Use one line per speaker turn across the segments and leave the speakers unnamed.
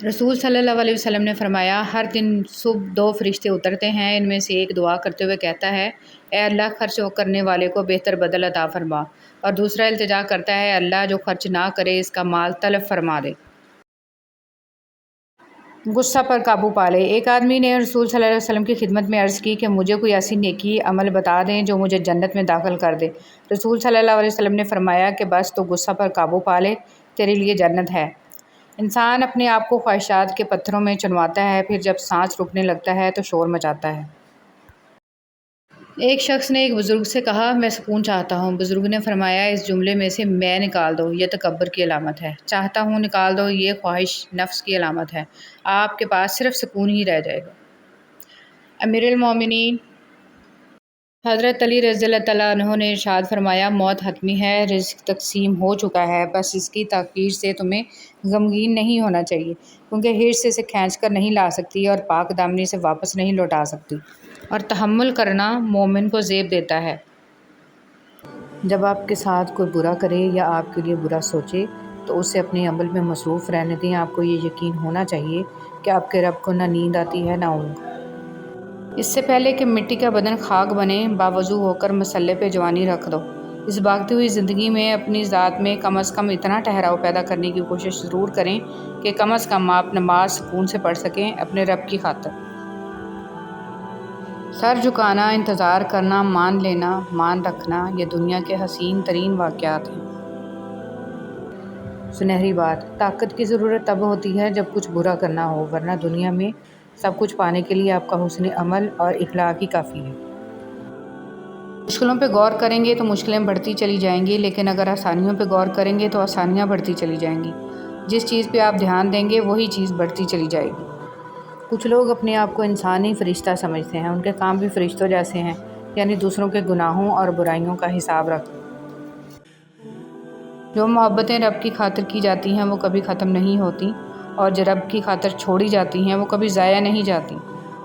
रसूल सल्लल्लाहु अलैहि वसल्लम ने फरमाया, हर दिन सुबह 2 फरिश्ते उतरते हैं। इनमें से एक दुआ करते हुए कहता है, ए अल्लाह, खर्च करने वाले को बेहतर बदल अता फरमा, और दूसरा इल्तिजा करता है, अल्लाह, जो खर्च ना करे इसका माल तलब फरमा दे। गुस्सा पर काबू पा ले। एक आदमी ने रसूल सल्लल्लाहु अलैहि वसल्लम की खिदमत में अर्ज़ की कि मुझे कोई ऐसी नेकी अमल बता दें जो मुझे जन्नत में दाखिल कर दे। रसूल सल्लल्लाहु अलैहि वसल्लम ने फरमाया कि बस तो गुस्सा पर काबू पा ले, तेरे लिए जन्नत है। इंसान अपने आप को ख्वाहिशात के पत्थरों में चुनवाता है, फिर जब सांस रुकने लगता है तो शोर मचाता है। एक शख्स ने एक बुज़ुर्ग से कहा, मैं सुकून चाहता हूँ। बुज़ुर्ग ने फरमाया, इस जुमले में से मैं निकाल दो, ये तकब्बुर की अलामत है। चाहता हूँ निकाल दो, ये ख्वाहिश नफ्स की अलामत है। आपके पास सिर्फ सुकून ही रह जाएगा। अमीरुल मोमिनीन हज़रत अली रज़ियल्लाहु तआला अन्हु ने इरशाद फरमाया, मौत हतमी है, रिज़्क़ तक़सीम हो चुका है, बस इसकी ताख़ीर से तुम्हें गमगीन नहीं होना चाहिए, क्योंकि हिर्स इसे खींच कर नहीं ला सकती और पाक दामनी से वापस नहीं लौटा सकती, और तहम्मुल करना मोमिन को ज़ेब देता है। जब आपके साथ कोई बुरा करे या आपके लिए बुरा सोचे तो उसे अपने अमल में मसरूफ़ रहने दें। आपको ये यकीन होना चाहिए कि आपके रब को ना नींद आती है ना ऊँघ। इससे पहले कि मिट्टी का बदन खाक बने, बावजू होकर मसल्ले पे जवानी रख दो। इस भागती हुई ज़िंदगी में अपनी ज़ात में कम अज़ कम इतना ठहराव पैदा करने की कोशिश ज़रूर करें कि कम अज़ कम आप नमाज सुकून से पढ़ सकें, अपने रब की खातिर। सर झुकाना, इंतज़ार करना, मान लेना, मान रखना, ये दुनिया के हसीन तरीन वाक़यात हैं। सुनहरी बात, ताकत की ज़रूरत तब होती है जब कुछ बुरा करना हो, वरना दुनिया में सब कुछ पाने के लिए आपका हुस्न अमल और इखलाक ही काफ़ी है। मुश्किलों पे गौर करेंगे तो मुश्किलें बढ़ती चली जाएंगी, लेकिन अगर आसानियों पे गौर करेंगे तो आसानियाँ बढ़ती चली जाएंगी। जिस चीज़ पे आप ध्यान देंगे वही चीज़ बढ़ती चली जाएगी। कुछ लोग अपने आप को इंसानी फ़रिश्ता समझते हैं, उनके काम भी फ़रिश्तों जैसे हैं, यानी दूसरों के गुनाहों और बुराइयों का हिसाब रखना। जो मोहब्बतें रब की खातिर की जाती हैं वो कभी ख़त्म नहीं होती, और जो रब की खातिर छोड़ी जाती हैं वो कभी ज़ाया नहीं जाती।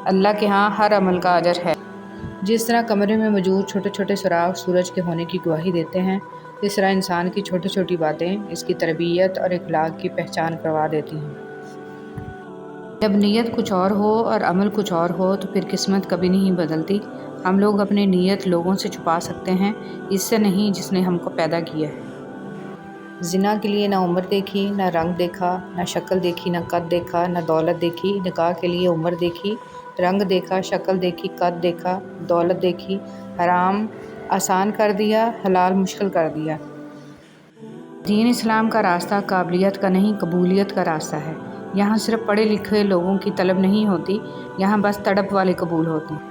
अल्लाह के यहाँ हर अमल का अजर है। जिस तरह कमरे में मौजूद छोटे छोटे सुराख सूरज के होने की गवाही देते हैं, इस तरह इंसान की छोटी छोटी बातें इसकी तरबियत और इखलाक की पहचान करवा देती हैं। जब नीयत कुछ और हो और अमल कुछ और हो तो फिर किस्मत कभी नहीं बदलती। हम लोग अपनी नीयत लोगों से छुपा सकते हैं, इससे नहीं जिसने हमको पैदा किया है। ज़िना के लिए ना उम्र देखी, ना रंग देखा, ना शक्ल देखी, ना कद देखा, ना दौलत देखी। निकाह के लिए उम्र देखी, रंग देखा, शक्ल देखी, कद देखा, दौलत देखी। हराम आसान कर दिया, हलाल मुश्किल कर दिया। दीन इस्लाम का रास्ता काबिलियत का नहीं, कबूलियत का रास्ता है। यहाँ सिर्फ पढ़े लिखे लोगों की तलब नहीं होती, यहाँ बस तड़प वाले कबूल होते हैं।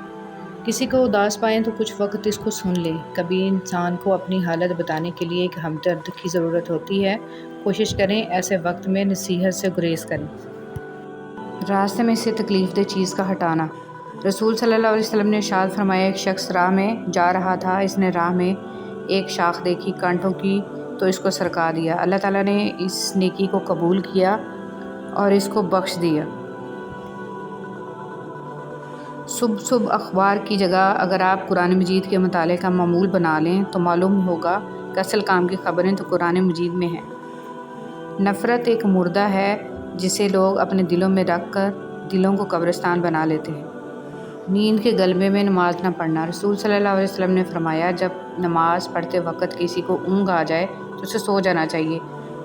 किसी को उदास पाएँ तो कुछ वक्त इसको सुन लें। कभी इंसान को अपनी हालत बताने के लिए एक हमदर्द की ज़रूरत होती है। कोशिश करें ऐसे वक्त में नसीहत से गुरेज करें। रास्ते में से तकलीफ़ दे चीज़ का हटाना। रसूल सल्लल्लाहु अलैहि वसल्लम ने इरशाद फरमाया, एक शख्स राह में जा रहा था, इसने राह में एक शाख देखी कांटों की तो इसको सरका दिया। अल्लाह ताला ने इस नेकी को कबूल किया और इसको बख्श दिया। सुबह सुबह अखबार की जगह अगर आप कुरान मजीद के मुताले का मामूल बना लें तो मालूम होगा कि असल काम की खबरें तो कुरान मजीद में हैं। नफ़रत एक मुर्दा है जिसे लोग अपने दिलों में रख कर दिलों को कब्रिस्तान बना लेते हैं। नींद के गलबे में नमाज न पढ़ना। रसूल सल्लल्लाहु अलैहि वसल्लम ने फरमाया, जब नमाज पढ़ते वक्त किसी को ऊँघ आ जाए तो उसे सो जाना चाहिए,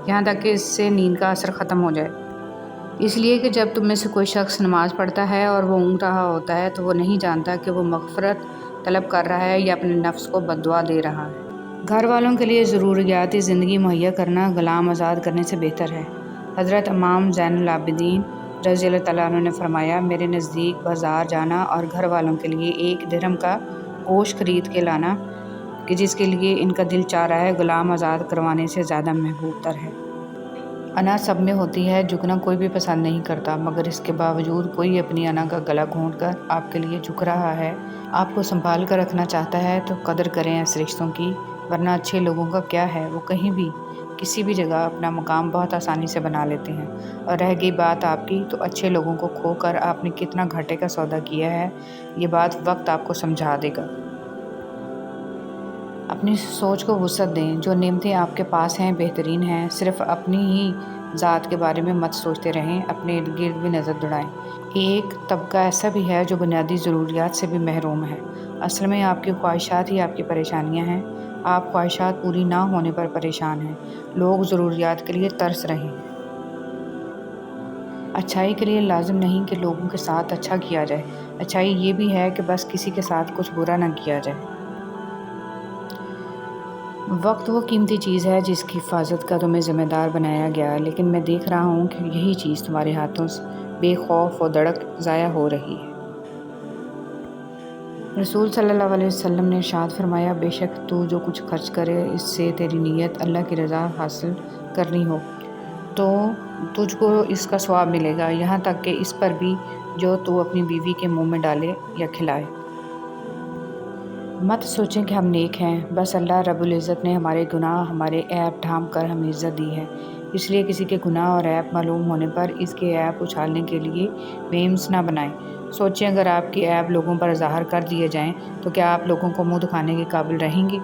यहाँ तक कि इससे नींद का असर ख़त्म हो जाए। इसलिए कि जब तुम में से कोई शख्स नमाज पढ़ता है और वो ऊँघ रहा होता है तो वो नहीं जानता कि वो मग़फ़िरत तलब कर रहा है या अपने नफ्स को बद्दुआ दे रहा है। घर वालों के लिए ज़रूरियाती ज़िंदगी मुहैया करना ग़ुलाम आज़ाद करने से बेहतर है। हज़रत इमाम ज़ैनुल आबिदीन रज़ियल्लाहु तआला अन्हु ने फरमाया, मेरे नज़दीक बाज़ार जाना और घर वालों के लिए 1 दिरहम का गोश्त ख़रीद के लाना कि जिसके लिए इनका दिल चाह रहा है, ग़ुलाम आज़ाद करवाने से ज़्यादा महबूब तर है। अना सब में होती है, झुकना कोई भी पसंद नहीं करता, मगर इसके बावजूद कोई अपनी अना का गला घोंट कर आपके लिए झुक रहा है, आपको संभाल कर रखना चाहता है, तो कदर करें ऐसे रिश्तों की। वरना अच्छे लोगों का क्या है, वो कहीं भी किसी भी जगह अपना मकाम बहुत आसानी से बना लेते हैं। और रह गई बात आपकी, तो अच्छे लोगों को खोकर आपने कितना घाटे का सौदा किया है, ये बात वक्त आपको समझा देगा। अपनी सोच को वुसअत दें। जो नेमतें आपके पास हैं बेहतरीन हैं, सिर्फ अपनी ही ذات کے بارے میں مت سوچتے رہیں، اپنے ارد گرد بھی نظر دوڑائیں۔ ایک طبقہ ایسا بھی ہے جو بنیادی ضروریات سے بھی محروم ہے۔ اصل میں آپ کی خواہشات ہی آپ کی پریشانیاں ہیں۔ آپ خواہشات پوری نہ ہونے پر پریشان ہیں۔ لوگ ضروریات کے لیے ترس رہے ہیں۔ اچھائی کے لیے لازم نہیں کہ لوگوں کے ساتھ اچھا کیا جائے، اچھائی یہ بھی ہے کہ بس کسی کے ساتھ کچھ برا نہ کیا جائے۔ وقت وہ قیمتی چیز ہے جس کی حفاظت کا تمہیں ذمہ دار بنایا گیا، لیکن میں دیکھ رہا ہوں کہ یہی چیز تمہارے ہاتھوں سے بے خوف و دڑک ضائع ہو رہی ہے۔ رسول صلی اللہ علیہ وسلم نے ارشاد فرمایا، بے شک تو جو کچھ خرچ کرے اس سے تیری نیت اللہ کی رضا حاصل کرنی ہو تو تجھ کو اس کا ثواب ملے گا، یہاں تک کہ اس پر بھی جو تو اپنی بیوی کے منہ میں ڈالے یا کھلائے۔ مت سوچیں کہ ہم نیک ہیں، بس اللہ رب العزت نے ہمارے گناہ، ہمارے عیب ڈھانپ کر ہمیں عزت دی ہے، اس لیے کسی کے گناہ اور عیب معلوم ہونے پر اس کے عیب اچھالنے کے لیے میمز نہ بنائیں۔ سوچیں اگر آپ کے عیب لوگوں پر ظاہر کر دیے جائیں تو کیا آپ لوگوں کو منہ دکھانے کے قابل رہیں گے؟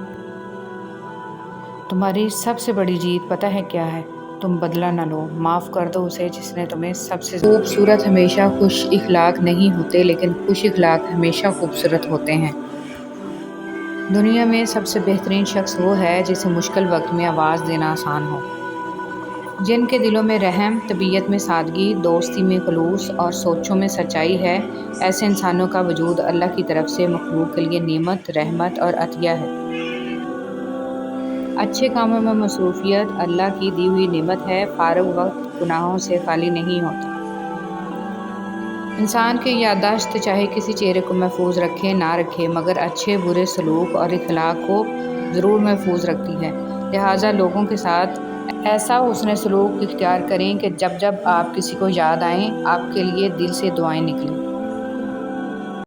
تمہاری سب سے بڑی جیت پتہ ہے کیا ہے؟ تم بدلہ نہ لو، معاف کر دو اسے جس نے تمہیں سب سے خوبصورت ہمیشہ خوش اخلاق نہیں ہوتے، لیکن خوش اخلاق ہمیشہ خوبصورت ہوتے ہیں۔ دنیا میں سب سے بہترین شخص وہ ہے جسے مشکل وقت میں آواز دینا آسان ہو۔ جن کے دلوں میں رحم، طبیعت میں سادگی، دوستی میں خلوص اور سوچوں میں سچائی ہے، ایسے انسانوں کا وجود اللہ کی طرف سے مخلوق کے لیے نعمت، رحمت اور عطیہ ہے۔ اچھے کاموں میں مصروفیت اللہ کی دی ہوئی نعمت ہے، فارغ وقت گناہوں سے خالی نہیں ہوتا۔ انسان کی یادداشت چاہے کسی چہرے کو محفوظ رکھے نہ رکھے، مگر اچھے برے سلوک اور اخلاق کو ضرور محفوظ رکھتی ہے۔ لہٰذا لوگوں کے ساتھ ایسا حسن سلوک اختیار کریں کہ جب جب آپ کسی کو یاد آئیں آپ کے لیے دل سے دعائیں نکلیں۔